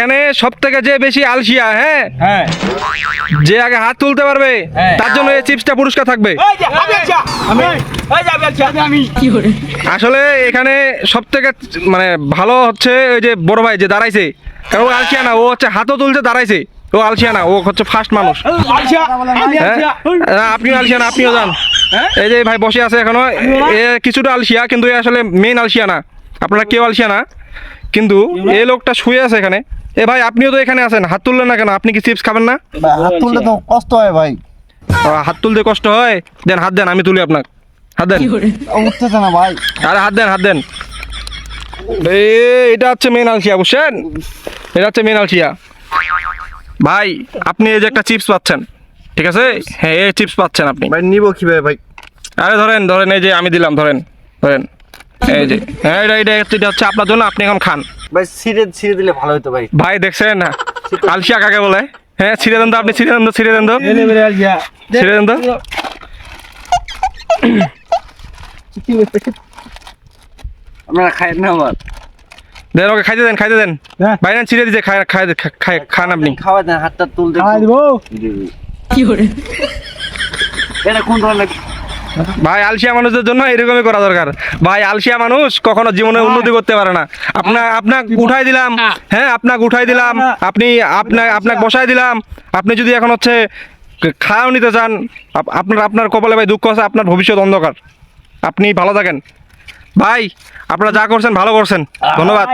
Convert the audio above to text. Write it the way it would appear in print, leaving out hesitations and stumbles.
এখানে সব থেকে যে বেশি আলসিয়া, হ্যাঁ হ্যাঁ যে আগে হাত তুলতে পারবে হ্যাঁ। তার জন্য এই চিপসটা পুরস্কার থাকবে। আসলে এখানে সব থেকে মানে ভালো হচ্ছে ওই যে বড় ভাই যে দাঁড়াইছে, কারণ ও আলসিয়া না, ও হচ্ছে হাতও তুলছে দাঁড়াইছে, ও আলসিয়া না, ও হচ্ছে ফার্স্ট মানুষ। হ্যাঁ, আপনিও আলসিয়া না, আপনিও যান। এই যে ভাই বসে আছে এখনো, এ কিছুটা আলসিয়া কিন্তু এ আসলে মেইন আলসিয়া না, আপনারা কেউ আলসিয়া না, কিন্তু এই লোকটা শুয়ে আছে এখানে। এ ভাই আপনিও তো এখানে আছেন, হাত তুললেন না কেন? আপনি কি চিপস খাবেন না? হাত তুললে তো কষ্ট হয় ভাই। হাত তুলতে কষ্ট হয়, দেন হাত দেন, আমি তুলি আপনার হাত দেন। উঠতেছে না ভাই। আরে হাত দেন, হাত দেন। এটা হচ্ছে মেন আলসিয়া, বুঝছেন? এটা হচ্ছে মেন আলসিয়া। ভাই আপনি এই যে একটা চিপস পাচ্ছেন, ঠিক আছে? হ্যাঁ, এই চিপস পাচ্ছেন আপনি। ভাই নিব কিভাবে ভাই? আরে ধরেন ধরেন, এই যে আমি দিলাম, ধরেন ধরেন, এই যে হ্যাঁ, এটা হচ্ছে আপনার জন্য, আপনি এখন খান। ভাই ছিঁড়ে ছিঁড়ে দিলে ভালো হতো ভাই। ভাই দেখছেন না আলসিয়া কাকে বলে? হ্যাঁ, ছিঁড়ে দেন তো আপনি, ছিঁড়ে দেন তো, ছিঁড়ে দেন তো, ছিঁড়ে দেন তো। আপনারা খায়েন না আমার। দেন ওকে খাইতে দেন, খাইতে দেন। হ্যাঁ। ভাই না ছিঁড়ে দিতে, খান আপনি। খাওয়া দেন, হাতটা তুলতে দিব এটা কোন ধরনের? ভাই আলসিয়া মানুষদের জন্য এরকমই করা দরকার। ভাই আলসিয়া মানুষ কখনো জীবনে উন্নতি করতে পারে না। আপনাকে উঠাই দিলাম, হ্যাঁ আপনাকে উঠাই দিলাম, আপনাকে বসাই দিলাম, আপনি যদি এখন হচ্ছে খাওয়াও নিতে চান, আপনার কপালে ভাই দুঃখ আছে, আপনার ভবিষ্যৎ অন্ধকার। আপনি ভালো থাকেন ভাই, আপনারা যা করছেন ভালো করছেন, ধন্যবাদ।